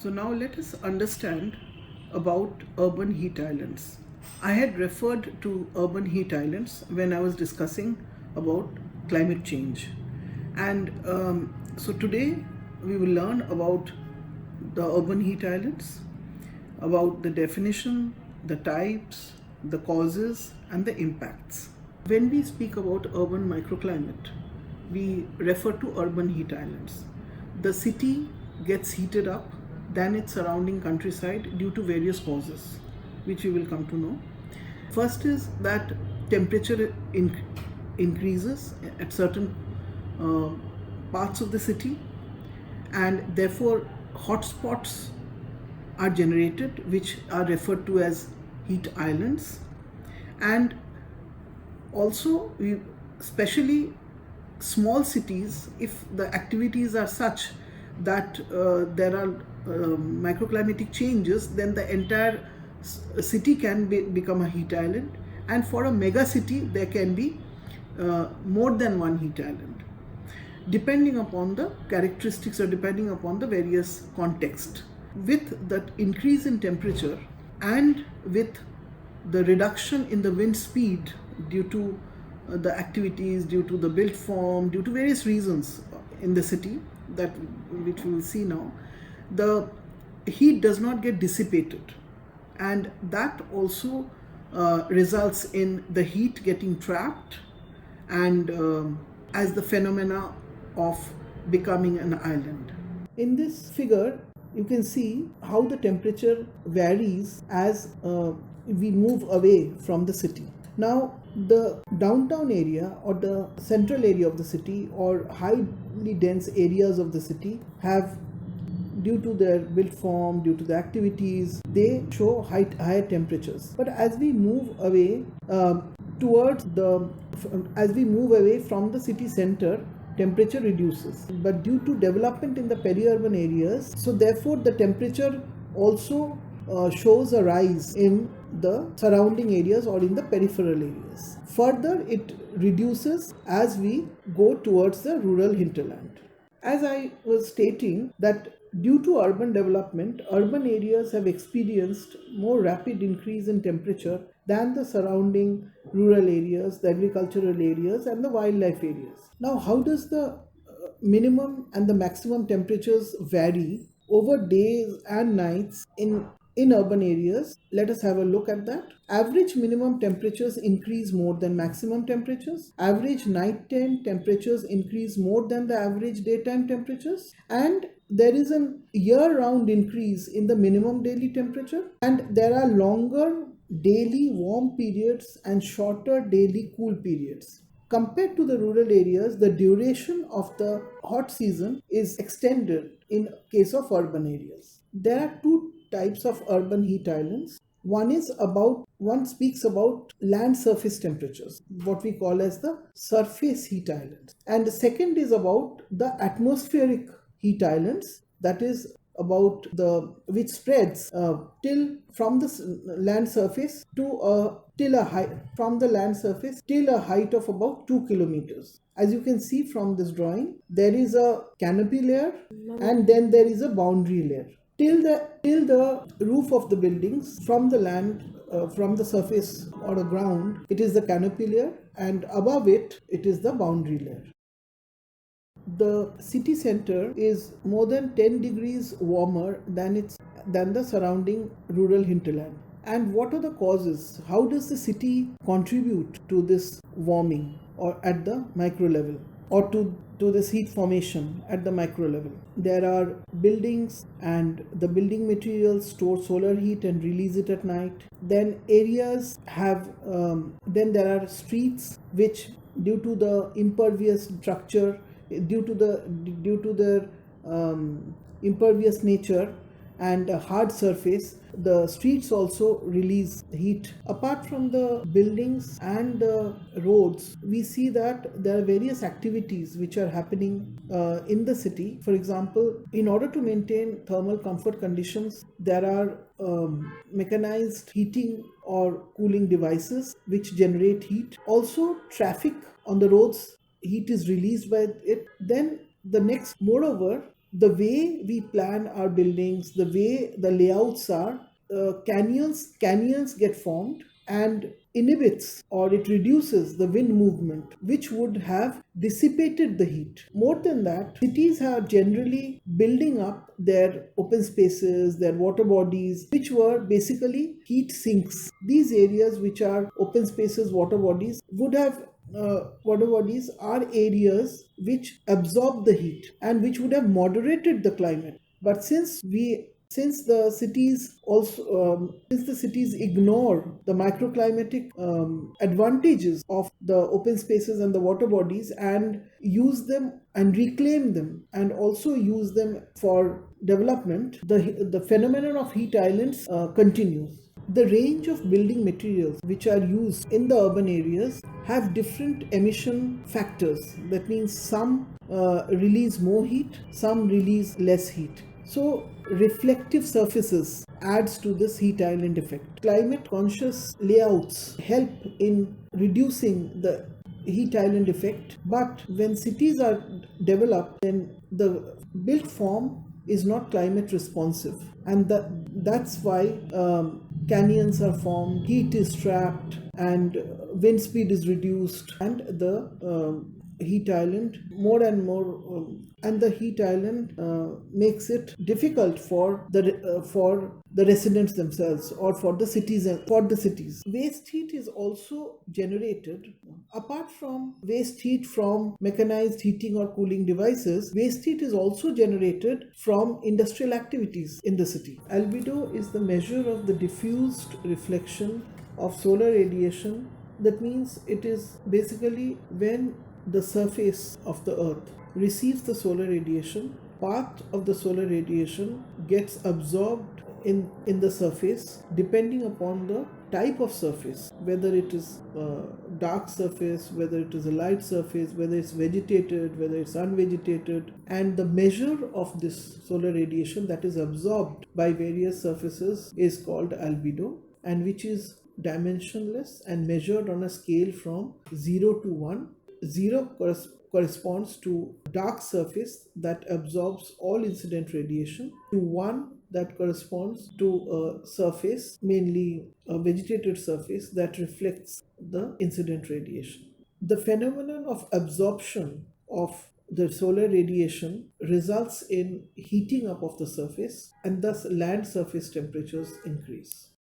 So now let us understand about urban heat islands. I had referred to urban heat islands when I was discussing about climate change. And so today we will learn about the urban heat islands, about the definition, the types, the causes, and the impacts. When we speak about urban microclimate, we refer to urban heat islands. The city gets heated up than its surrounding countryside due to various causes, which we will come to know. First is that temperature increases at certain uh, parts of the city, and therefore hotspots are generated, which are referred to as heat islands. And also, especially small cities, if the activities are such that there are microclimatic changes, then the entire city can become a heat island. And for a mega city, there can be more than one heat island, depending upon the characteristics or depending upon the various context. With that increase in temperature and with the reduction in the wind speed due to the activities, due to the built form, due to various reasons in the city, that which we will see now, the heat does not get dissipated, and that also results in the heat getting trapped and as the phenomena of becoming an island. In this figure, you can see how the temperature varies as we move away from the city. Now, the downtown area or the central area of the city or highly dense areas of the city have, due to their built form, due to the activities, they show higher temperatures. But as we move away as we move away from the city center, temperature reduces. But due to development in the peri-urban areas, so therefore the temperature also shows a rise in the surrounding areas or in the peripheral areas. Further, it reduces as we go towards the rural hinterland. As I was stating, that due to urban development, urban areas have experienced more rapid increase in temperature than the surrounding rural areas, the agricultural areas, and the wildlife areas. Now, how does the minimum and the maximum temperatures vary over days and nights in urban areas? Let us have a look at that. Average minimum temperatures increase more than maximum temperatures. Average nighttime temperatures increase more than the average daytime temperatures. And there is a year-round increase in the minimum daily temperature. And there are longer daily warm periods and shorter daily cool periods. Compared to the rural areas, the duration of the hot season is extended in case of urban areas. There are two types of urban heat islands. One speaks about land surface temperatures, what we call as the surface heat islands. And the second is about the atmospheric heat islands, that is about which spreads till from the land surface till a height of about 2 kilometers. As you can see from this drawing, there is a canopy layer and then there is a boundary layer. Till the roof of the buildings, from the land, from the surface or the ground, it is the canopy layer, and above it is the boundary layer. The city center is more than 10 degrees warmer than the surrounding rural hinterland. And what are the causes? How does the city contribute to this warming or at the micro level, or to this heat formation at the micro level? There are buildings, and the building materials store solar heat and release it at night. Then areas have then there are streets which, due to the impervious structure, due to their impervious nature and a hard surface, the streets also release heat. Apart from the buildings and the roads, we see that there are various activities which are happening in the city. For example, in order to maintain thermal comfort conditions, there are mechanized heating or cooling devices which generate heat. Also, traffic on the roads, heat is released by it. Then moreover, The way we plan our buildings, the way the layouts are, canyons get formed and inhibits or it reduces the wind movement, which would have dissipated the heat. More than that, cities are generally building up their open spaces, their water bodies, which were basically heat sinks. These areas, which are open spaces, water bodies, would have water bodies are areas which absorb the heat and which would have moderated the climate. But since the cities also since the cities ignore the microclimatic advantages of the open spaces and the water bodies and use them and reclaim them and also use them for development, the phenomenon of heat islands continues. The range of building materials which are used in the urban areas have different emission factors. That means some release more heat, some release less heat. So reflective surfaces adds to this heat island effect. Climate conscious layouts help in reducing the heat island effect, but when cities are developed, then the built form is not climate responsive, and that's why canyons are formed, heat is trapped, and wind speed is reduced, and the heat island more and more and the heat island makes it difficult for the residents themselves or for the cities. Waste heat is also generated apart from waste heat from mechanized heating or cooling devices. Waste heat is also generated from industrial activities in the city. Albedo is the measure of the diffused reflection of solar radiation. That means it is basically when the surface of the earth receives the solar radiation, part of the solar radiation gets absorbed in the surface depending upon the type of surface, whether it is a dark surface, whether it is a light surface, whether it's vegetated, whether it's unvegetated, and the measure of this solar radiation that is absorbed by various surfaces is called albedo, and which is dimensionless and measured on a scale from 0 to 1. 0 corresponds to dark surface that absorbs all incident radiation, to 1 that corresponds to a surface, mainly a vegetated surface, that reflects the incident radiation. The phenomenon of absorption of the solar radiation results in heating up of the surface, and thus land surface temperatures increase.